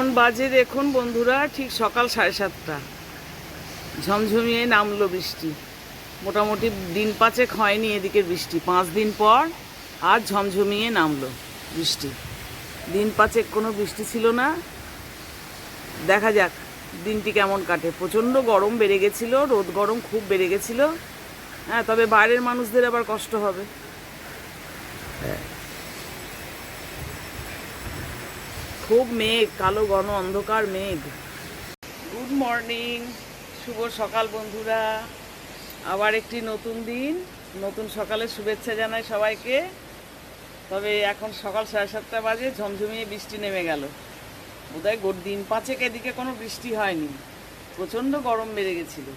এখন বাজে দেখুন বন্ধুরা ঠিক সকাল 7:30। ঝমঝমিয়ে নামলো বৃষ্টি। মোটামুটি দিন 5 হয়নি এদিকের বৃষ্টি, 5 দিন পর আজ ঝমঝমিয়ে নামলো বৃষ্টি। দিন 5 কোনো বৃষ্টি ছিল না। দেখা যাক দিনটি কেমন কাটে। প্রচণ্ড গরম বেড়ে গেছিলো, রোদ গরম খুব বেড়ে গেছিলো। হ্যাঁ, তবে বাইরের মানুষদের আবার কষ্ট হবে। খুব মেঘ, কালো ঘন অন্ধকার মেঘ। গুড মর্নিং, শুভ সকাল বন্ধুরা। আবার একটি নতুন দিন, নতুন সকালে শুভেচ্ছা জানাই সবাইকে। তবে এখন সকাল 7:30 বাজে, ঝমঝমিয়ে বৃষ্টি নেমে গেল। বোধহয় দিন 5 এদিকে কোনো বৃষ্টি হয়নি, প্রচণ্ড গরম বেড়ে গেছিল।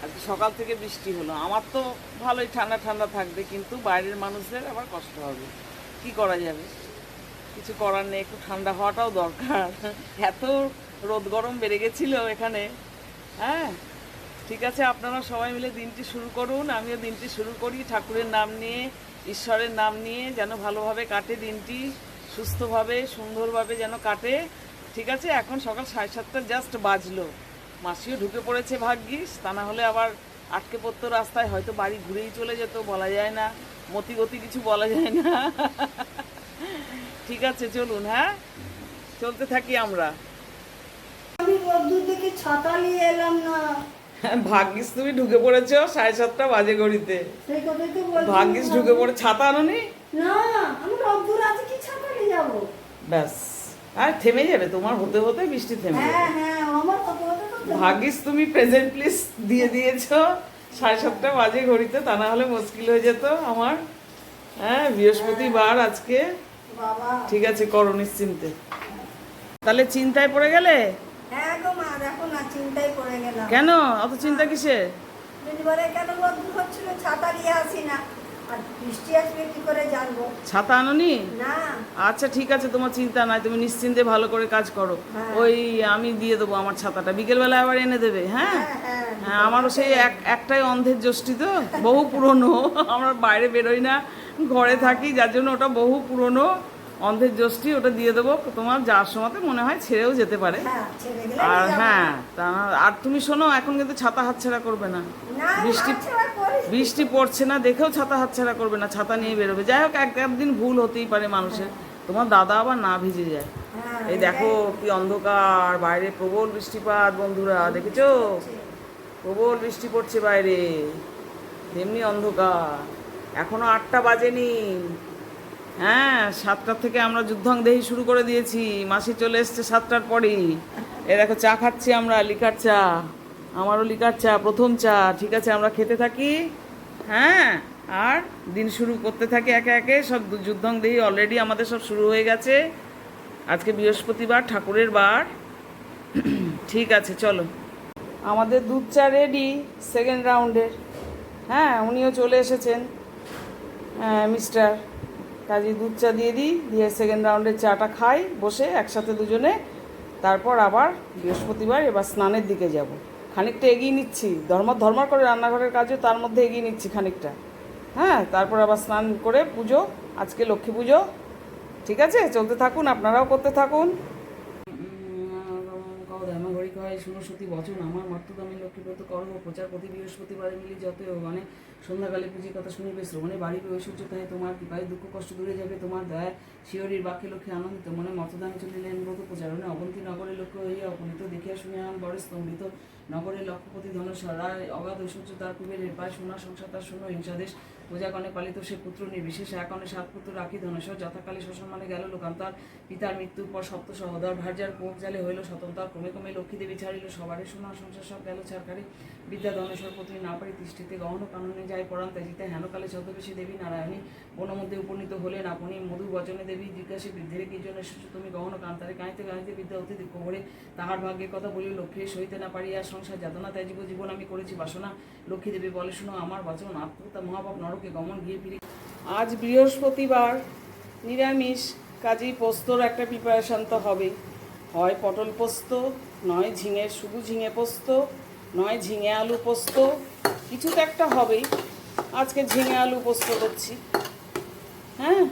আজকে সকাল থেকে বৃষ্টি হলো। আমার তো ভালোই ঠান্ডা ঠান্ডা থাকবে, কিন্তু বাইরের মানুষদের আবার কষ্ট হবে। কি করা যাবে, কিছু করার নেই, একটু ঠান্ডা হওয়াটাও দরকার। এত রোদ গরম বেড়ে গেছিল এখানে। হ্যাঁ, ঠিক আছে, আপনারা সবাই মিলে দিনটি শুরু করুন। আমিও দিনটি শুরু করি ঠাকুরের নাম নিয়ে, ঈশ্বরের নাম নিয়ে, যেন ভালোভাবে কাটে দিনটি, সুস্থভাবে সুন্দরভাবে যেন কাটে। ঠিক আছে, এখন সকাল 7:30 জাস্ট বাজলো। মাসিও ঢুকে পড়েছে ভাগ্যিস, তা না হলে আবার আটকে পড়তো রাস্তায়, হয়তো বাড়ি ঘুরেই চলে যেত, বলা যায় না, মতি কিছু বলা যায় না। ঠিক আছে, চলুন, হ্যাঁ চলতে থাকি আমরা। আমি রোদ্দুর দেখে ছাতা নিয়ে এলাম না। ভাগ্যিস তুমি ঢুকে পড়েছো 7:30 বাজে ঘড়িতে। সেই কথাই তো বলছি। ভাগ্যিস ঢুকে পড়ে, ছাতা আনোনি? না, আমি রোদ্দুর আছে কি ছাতা নিয়ে যাব? ব্যাস, আর থেমে যাবে তোমার, হতে হতে বৃষ্টি থেমে যাবে। হ্যাঁ হ্যাঁ, আমার হতে হতে তো ভাগ্যিস তুমি প্রেজেন্ট প্লিজ দিয়ে দিয়েছো 7:30 বাজে ঘড়িতে, তা না হলে মুশকিল হয়ে যেত আমার। হ্যাঁ, বৃহস্পতিবার আজকে। বাবা। ঠিক আছে, করো নিশ্চিন্তে। তাহলে চিন্তায় পড়ে গেলে? হ্যাঁ গো মা, দেখো না, চিন্তায় পড়ে গেলাম। কেন অত চিন্তা কিসে? দিনভরে কেন রোদ্দুর হচ্ছিল, ছাতা নিয়ে আসি না, আর বৃষ্টি আসবে কি করে জানবো? ছাতা আনোনি? না। আচ্ছা ঠিক আছে, তোমার চিন্তা নাই, তুমি নিশ্চিন্তে ভালো করে কাজ করো। হ্যাঁ। ওই আমি দিয়ে দেবো আমার ছাতাটা, বিকেলবেলা আবার এনে দেবে। হ্যাঁ হ্যাঁ, আমারও সেই একটাই অন্ধের যষ্টি, তো বহু পুরনো। আমরা বাইরে বেরোই না, ঘরে থাকি, যার জন্য ওটা বহু পুরনো অন্ধের যষ্টি। ওটা দিয়ে দেবো, তোমার যাওয়ার সময়তে মনে হয় ছেড়েও যেতে পারে। হ্যাঁ, ছেড়ে গেলে আর নিয়ে যাবো। হ্যাঁ, আর তুমি শোনো, এখন কিন্তু ছাতা হাতছাড়া করবে না। না, বৃষ্টি হাতছাড়া করিস না। বৃষ্টি পড়ছে না দেখেও ছাতা হাতছাড়া করবে না, ছাতা নিয়ে বেরোবে। যাই হোক, একদিন ভুল হতেই পারে মানুষের। তোমার দাদা আবার না ভিজে যায়। হ্যাঁ, এই দেখো কি অন্ধকার, বাইরে প্রবল বৃষ্টিপাত বন্ধুরা, দেখেছো? প্রবল বৃষ্টি পড়ছে বাইরে, তেমনি অন্ধকার। এখনো 8টা বাজেনি। হ্যাঁ, 7টা থেকে আমরা যুদ্ধংদেহী শুরু করে দিয়েছি। মাসি চলে এসছে 7টার পরেই। এ দেখো চা খাচ্ছি আমরা, লিকার চা। আমারও লিকার চা, প্রথম চা। ঠিক আছে, আমরা খেতে থাকি। হ্যাঁ, আর দিন শুরু করতে থাকি একে একে। সব যুদ্ধংদেহী অলরেডি আমাদের সব শুরু হয়ে গেছে। আজকে বৃহস্পতিবার, ঠাকুরের বার। ঠিক আছে, চলো। আমাদের দুধ চা রেডি সেকেন্ড রাউন্ডের। হ্যাঁ, উনিও চলে এসেছেন, মিস্টার। কাজে দুধ চা দিয়ে দিই, দিয়ে সেকেন্ড রাউন্ডের চাটা খাই বসে একসাথে দুজনে। তারপর আবার বৃহস্পতিবার, এবার স্নানের দিকে যাব। খানিকটা এগিয়ে নিচ্ছি, ধর্মর করে রান্নাঘরের কাজও তার মধ্যে এগিয়ে নিচ্ছি খানিকটা। হ্যাঁ, তারপর আবার স্নান করে পুজো, আজকে লক্ষ্মী পুজো। ঠিক আছে, চলতে থাকুন, আপনারাও করতে থাকুন। ঘড়ি কয় ষোড়শতী বচন আমার মাতৃদামী লক্ষ্মীব্রত করব প্রচার প্রতি বৃহস্পতিবারে মিলি যত মানে সন্ধ্যাকালে পুজোর কথা শুনিবে, শ্রবণে বাড়িবে ঐশ্বর্য তাই তোমার কৃপায় দুঃখ কষ্ট দূরে যাবে তোমার দয়া শিহরির বাক্যে লক্ষ্মী আনন্দিত মনে মতদানে চলিলেন ব্রত প্রচারণে অবন্তী নগরে লক্ষ্য হইয়া অপনীত দেখিয়া শুনিয়া বড় স্তম্ভিত নগরের লক্ষ্যপতি ধনসরায় অগাধ ঐশ্বর্য তার কুবেরের পায় সোনা সংসার তার শূন্য হিংসাদেশ প্রজাগণে পালিত সে পুত্র নির্বিশেষ একনে 7 পুত্র রাখি ধনেশ্বর যথাকালে শ্মশানে গেল লোকান্তর পিতার মৃত্যুর পর সপ্ত সহোদর ভার্যার কোপ জালে হইল স্বতন্ত্র ক্রমে ক্রমে লক্ষ্মী দেবী ছাড়িল সবারে সোনা সংসার সব গেল ছাড়কারে বিদ্যা ধনেশ্বর পত্নী না পারি তিষ্ঠিতে গহন কাননে যায় পরাণ ত্যাজিতে হেনকালে ছদ্মবেশী দেবী নারায়ণী বন মধ্যে উপনীত হলেন আপনি মধু বচনে দেবী জিজ্ঞাসী বৃদ্ধের কি জন্য এসেছো তুমি গহন কান্তারে কাঁইতে কাঁইতে বিদ্যা অতি দুঃখ ভরে তাহার ভাগ্যের কথা বলি লক্ষ্মীর সহিতে না পারি আর সংসার যাতনা ত্যাজিব জীবন আমি করেছি বাসনা লক্ষ্মী দেবী বলে শোনো আমার বচন আত্মহত্যা মহাপাপ নরকে গমন গিয়ে ফিরে। আজ বৃহস্পতিবার, নিরামিষ, কাজেই পোস্তর একটা প্রিপারেশান তো হবেই। হয় পটল পোস্ত, নয় শুধু ঝিঙে পোস্ত, নয় ঝিঙে আলু পোস্ত, কিছু তো একটা হবেই। আজকে ঝিঙে আলু পোস্ত করছি। হ্যাঁ,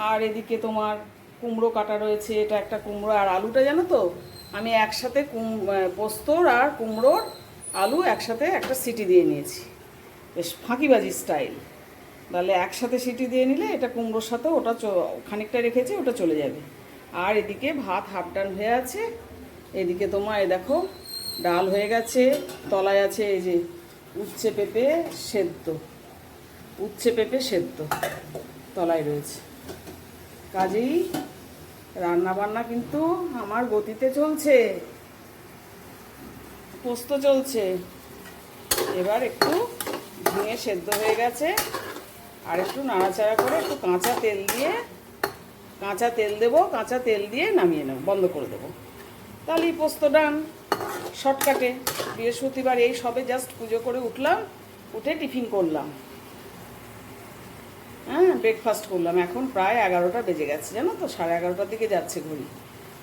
আর এদিকে তোমার কুমড়ো কাটা রয়েছে, এটা একটা কুমড়ো। আর আলুটা জানো তো আমি একসাথে পোস্তর আর কুমড়োর আলু একসাথে একটা সিটি দিয়ে নিয়েছি, বেশ ফাঁকিবাজি স্টাইল। তাহলে একসাথে সিটি দিয়ে নিলে এটা কুমড়োর সাথে ওটা খানিকটা রেখেছি, ওটা চলে যাবে। আর এদিকে ভাত হাফ ডান হয়ে আছে। এদিকে তোমার এই দেখো ডাল হয়ে গেছে, তলায় আছে এই যে উচ্ছে পেঁপে সেদ্ধ, উচ্ছে পেঁপে সেদ্ধ তলায় রয়েছে। কাজেই রান্না বান্না কিন্তু আমার গতিতে চলছে, পোস্ত চলছে। এবার একটু ঝিঙে সেদ্ধ হয়ে গেছে, আর একটু নাড়াচাড়া করে একটু কাঁচা তেল দেবো, কাঁচা তেল দিয়ে নামিয়ে নেব, বন্ধ করে দেবো। তাহলেই পোস্ত ডান, শর্টকাটে। বৃহস্পতিবার এই সবে জাস্ট পুজো করে উঠলাম, উঠে টিফিন করলাম, হ্যাঁ ব্রেকফাস্ট করলাম। এখন প্রায় 11টা বেজে গেছে জানো তো, 11:30টার দিকে যাচ্ছে ঘড়ি।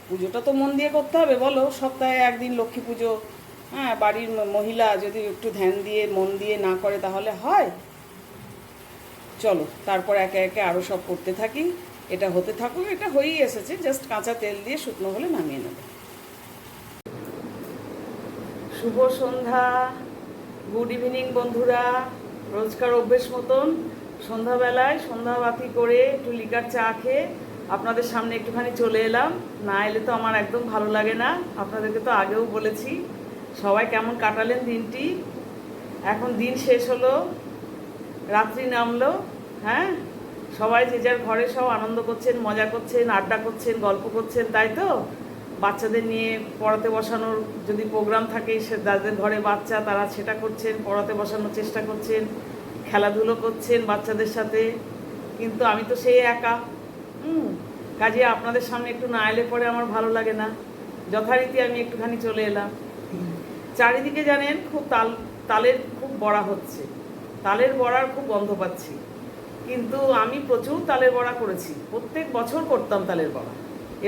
পুজোটা তো মন দিয়ে করতে হবে বলো, সপ্তাহে একদিন লক্ষ্মী পুজো। হ্যাঁ, বাড়ির মহিলা যদি একটু ধ্যান দিয়ে মন দিয়ে না করে তাহলে হয়? চলো তারপর একে একে আরও সব করতে থাকি। এটা হতে থাকুক, এটা হয়েই এসেছে, জাস্ট কাঁচা তেল দিয়ে শুকনো হলে নামিয়ে নেবে। শুভ সন্ধ্যা, গুড ইভিনিং বন্ধুরা। রোজকার অভ্যেস মতন সন্ধ্যাবেলায় সন্ধ্যাবাতি করে একটু লিকার চা খেয়ে আপনাদের সামনে একটুখানি চলে এলাম। না এলে তো আমার একদম ভালো লাগে না। আপনাদেরকে তো আগেও বলেছি। সবাই কেমন কাটালেন দিনটি? এখন দিন শেষ হলো, রাত্রি নামলো। হ্যাঁ, সবাই যে যার ঘরে সব আনন্দ করছেন, মজা করছেন, আড্ডা করছেন, গল্প করছেন, তাই তো? বাচ্চাদের নিয়ে পড়াতে বসানোর যদি প্রোগ্রাম থাকে, সে যাদের ঘরে বাচ্চা তারা সেটা করছেন, পড়াতে বসানোর চেষ্টা করছেন, খেলাধুলো করছেন বাচ্চাদের সাথে। কিন্তু আমি তো সেই একা। কাজে আপনাদের সামনে একটু না এলে পরে আমার ভালো লাগে না। যথারীতি আমি একটুখানি চলে এলাম। চারিদিকে জানেন খুব তালের খুব বড়া হচ্ছে, তালের বড়ার খুব গন্ধ পাচ্ছি। কিন্তু আমি প্রচুর তালের বড়া করেছি, প্রত্যেক বছর করতাম তালের বড়া।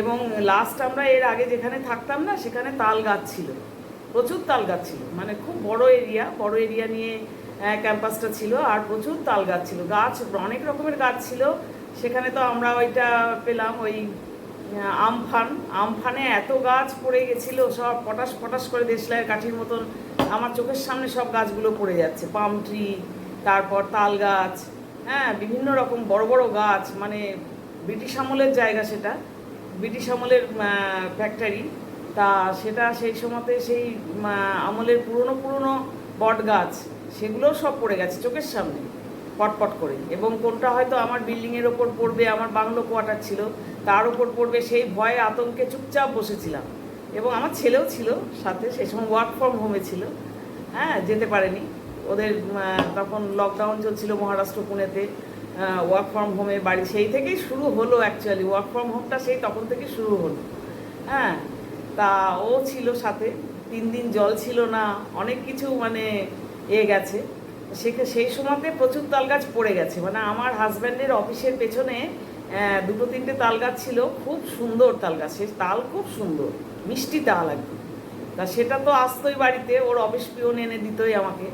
এবং লাস্ট আমরা এর আগে যেখানে থাকতাম না, সেখানে তাল গাছ ছিল, প্রচুর তাল গাছ ছিল, মানে খুব বড় এরিয়া নিয়ে ক্যাম্পাসটা ছিল, আর প্রচুর তাল গাছ ছিল, গাছ অনেক রকমের গাছ ছিল। সেখানে তো আমরা ওইটা পেলাম, ওই আমফানে এত গাছ পড়ে গেছিলো, সব পটাশ পটাশ করে দেশলাইয়ের কাঠির মতন আমার চোখের সামনে সব গাছগুলো পড়ে যাচ্ছে। পাম ট্রি, তারপর তাল গাছ, হ্যাঁ বিভিন্ন রকম বড় বড় গাছ, মানে ব্রিটিশ আমলের জায়গা, সেটা ব্রিটিশ আমলের ফ্যাক্টরি। তা সেটা সেই সময়তে সেই আমলের পুরনো বট গাছ, সেগুলোও সব পড়ে গেছে চোখের সামনে পটপট করে। এবং কোনটা হয়তো আমার বিল্ডিংয়ের ওপর পড়বে, আমার বাংলো কোয়ার্টার ছিল, তার ওপর পড়বে, সেই ভয়ে আতঙ্কে চুপচাপ বসেছিলাম। এবং আমার ছেলেও ছিল সাথে, সেই সময় ওয়ার্ক ফ্রম হোমে ছিল, হ্যাঁ যেতে পারেনি। ওদের তখন লকডাউন চলছিল মহারাষ্ট্র, পুনেতে। ওয়ার্ক ফ্রম হোমে বাড়ি, সেই থেকেই শুরু হলো অ্যাকচুয়ালি ওয়ার্ক ফ্রম হোমটা, সেই তখন থেকে শুরু হলো। হ্যাঁ, তা ও ছিল সাথে, 3 দিন জল ছিল না, অনেক কিছু মানে গেছে। সেই সময়তে প্রচুর তাল গাছ পড়ে গেছে। মানে আমার হাজব্যান্ডের অফিসের পেছনে 2-3টে তাল গাছ ছিল, খুব সুন্দর তাল গাছ, সেই তাল খুব সুন্দর মিষ্টি তাল একদম। তা সেটা তো আসতোই বাড়িতে, ওর অফিস পিওন এনে দিতই আমাকে।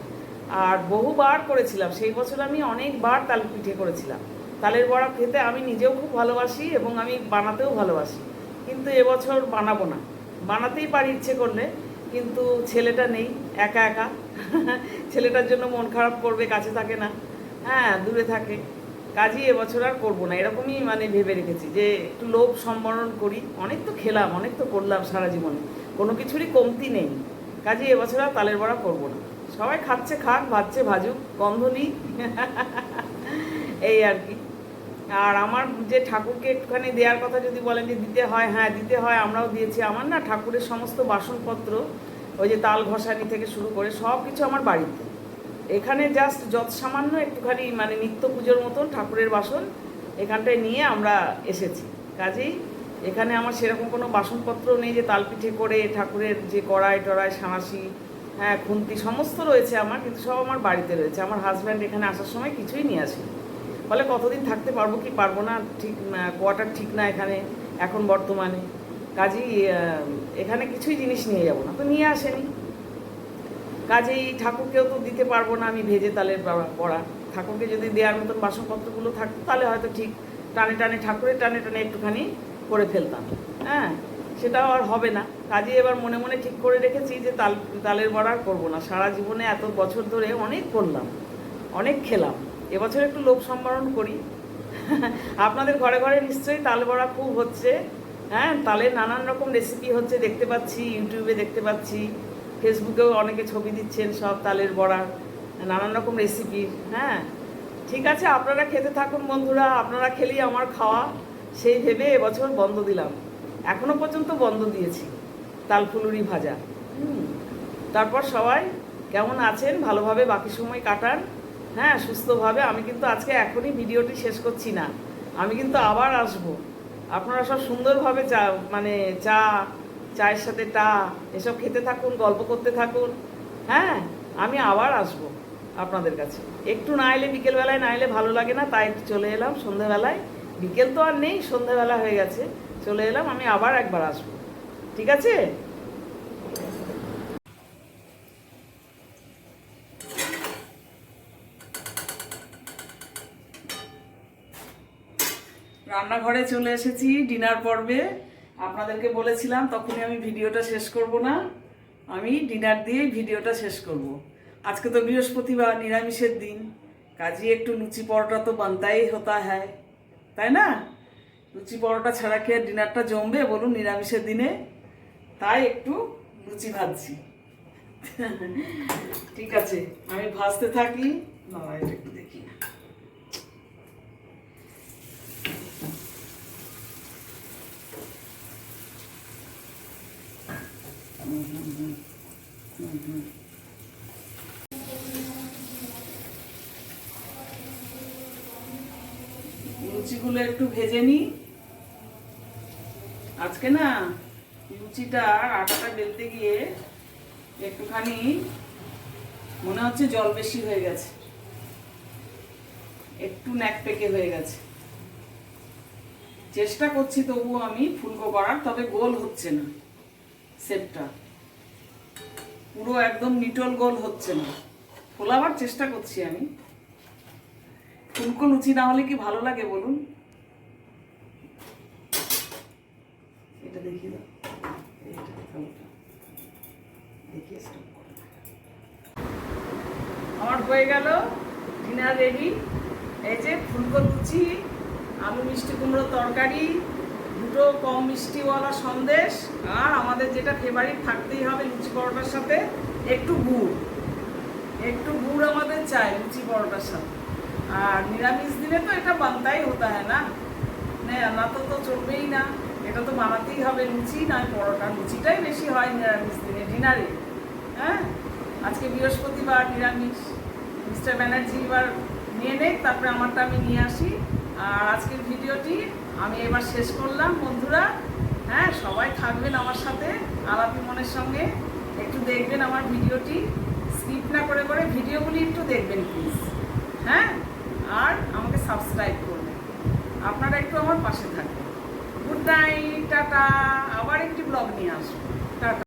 আর বহুবার করেছিলাম, সেই বছর আমি অনেকবার তাল পিঠে করেছিলাম। তালের বড়া খেতে আমি নিজেও খুব ভালোবাসি এবং আমি বানাতেও ভালোবাসি। কিন্তু এবছর বানাবো না, বানাতেই পারি ইচ্ছে করলে, কিন্তু ছেলেটা নেই, একা একা। ছেলেটার জন্য মন খারাপ করবে, কাছে থাকে না, হ্যাঁ দূরে থাকে। কাজই এবছর আর করবো না, এরকমই মানে ভেবে রেখেছি যে একটু লোভ সম্বরণ করি। অনেক তো খেলাম, অনেক তো করলাম সারা জীবনে, কোনো কিছুরই কমতি নেই। কাজে এবছর আর তালের বড়া করবো না। সবাই খাচ্ছে খাক, ভাজছে ভাজুক, গন্ধ নিই। এই আর কি। আর আমার যে ঠাকুরকে একটুখানি দেওয়ার কথা যদি বলেন যে দিতে হয়, হ্যাঁ দিতে হয়, আমরাও দিয়েছি। আমার না ঠাকুরের সমস্ত বাসনপত্র, ওই যে তাল ঘষানি থেকে শুরু করে সব কিছু আমার বাড়িতে। এখানে জাস্ট যত সামান্য একটুখানি মানে নিত্য পুজোর মতন ঠাকুরের বাসন এখানটায় নিয়ে আমরা এসেছি। কাজেই এখানে আমার সেরকম কোনো বাসনপত্র নেই যে তালপিঠে করে ঠাকুরের যে কড়াই টড়াই সাঁড়াশি, হ্যাঁ খুন্তি সমস্ত রয়েছে আমার, কিন্তু সব আমার বাড়িতে রয়েছে। আমার হাজব্যান্ড এখানে আসার সময় কিছুই নিয়ে আসে। ফলে কতদিন থাকতে পারবো কি পারবো না ঠিক, কোয়ার্টার ঠিক না এখানে এখন বর্তমানে। কাজেই এখানে কিছুই জিনিস নিয়ে যাবো না, তো নিয়ে আসেনি। কাজেই ঠাকুরকেও তো দিতে পারবো না আমি ভেজে তালের বড়া। ঠাকুরকে যদি দেওয়ার মতন বাসনপত্রগুলো থাকতো তাহলে হয়তো ঠিক টানে টানে ঠাকুরের টানে টানে একটুখানি করে ফেলতাম। হ্যাঁ, সেটাও আর হবে না। কাজে এবার মনে মনে ঠিক করে রেখেছি যে তালের বড়া আর করবো না। সারা জীবনে এত বছর ধরে অনেক করলাম, অনেক খেলাম, এবছর একটু লোভ সম্বরণ করি। আপনাদের ঘরে ঘরে নিশ্চয়ই তাল বড়া খুব হচ্ছে। হ্যাঁ, তালের নানান রকম রেসিপি হচ্ছে, দেখতে পাচ্ছি, ইউটিউবে দেখতে পাচ্ছি, ফেসবুকেও অনেকে ছবি দিচ্ছেন সব তালের বড়ার নানান রকম রেসিপি। হ্যাঁ, ঠিক আছে, আপনারা খেতে থাকুন বন্ধুরা, আপনারা খেলেই আমার খাওয়া, সেই ভেবে এবছর বন্ধ দিলাম। এখনো পর্যন্ত বন্ধ দিয়েছি তাল ফুলুরি ভাজা। তারপর সবাই কেমন আছেন, ভালোভাবে বাকি সময় কাটান। হ্যাঁ, সুস্থভাবে। আমি কিন্তু আজকে এখনই ভিডিওটি শেষ করছি না, আমি কিন্তু আবার আসব। আপনারা সব সুন্দরভাবে চায়ের সাথে এসব খেতে থাকুন, গল্প করতে থাকুন। হ্যাঁ, আমি আবার আসব আপনাদের কাছে। একটু না এলে, বিকেলবেলায় না এলে ভালো লাগে না, তাই একটু চলে এলাম সন্ধ্যাবেলায়। বিকেল তো আর নেই, সন্ধ্যাবেলা হয়ে গেছে, চলে এলাম। আমি আবার একবার আসবো, ঠিক আছে? রান্নাঘরে চলে এসেছি ডিনার পর্বে। আপনাদেরকে বলেছিলাম তখনই আমি ভিডিওটা শেষ করব না, আমি ডিনার দিয়েই ভিডিওটা শেষ করব। আজকে তো বৃহস্পতিবার, নিরামিষের দিন, কাজে একটু লুচি পরোটা তো বানতাই হতা হ্যায়, তাই না? লুচি পরোটা ছাড়া খেয়ে ডিনারটা জমবে বলুন নিরামিষের দিনে? তাই একটু লুচি ভাজছি। ঠিক আছে, আমি ভাজতে থাকি। না, এটা একটু দেখি। লুচিগুলো একটু ভেজে নিই। আজকে না লুচিটা আটাটা বেলতে গিয়ে একটুখানি মনে হচ্ছে জল বেশি হয়ে গেছে, একটু ন্যাক পেকে হয়ে গেছে। চেষ্টা করছি তবুও আমি ফুলকো করার, তবে গোল হচ্ছে না, শেপটা পুরো একদম নিটল গোল হচ্ছে না। ফোলাবার চেষ্টা করছি আমি। ফুলকো লুচি না হলে কি ভালো লাগে বলুন? এটা দেখি দাও, আমার হয়ে গেল ডিনার রেডি। এই যে ফুলকো লুচি, আলু মিষ্টি কুমড়ো তরকারি, দুটো কম মিষ্টিওয়ালা সন্দেশ, আর আমাদের যেটা ফেভারিট থাকতেই হবে লুচি পরোটার সাথে, একটু গুড়। একটু গুড় আমাদের চাই লুচি পরোটার সাথে। আর নিরামিষ দিনে তো এটা বানতাই হতা হয় না, না তো চলবেই না, এটা তো বানাতেই হবে। লুচি নয় পরোটা, লুচিটাই বেশি হয় নিরামিষ দিনে ডিনারে। হ্যাঁ, আজকে বৃহস্পতিবার, নিরামিষ। মিস্টার ব্যানার্জি এবার নিয়ে নেই, তারপরে আমারটা আমি নিয়ে আসি। আর আজকের ভিডিওটি আমি এবার শেষ করলাম বন্ধুরা। হ্যাঁ, সবাই থাকবেন আমার সাথে আলাপি মনের সঙ্গে, একটু দেখবেন আমার ভিডিওটি, স্কিপ না করে করে ভিডিওগুলি একটু দেখবেন প্লিজ। হ্যাঁ, আর আমাকে সাবস্ক্রাইব করবেন, আপনারা একটু আমার পাশে থাকবেন। Good night, tata. আবার একটি ব্লগ নিয়ে আসবো, টাটা।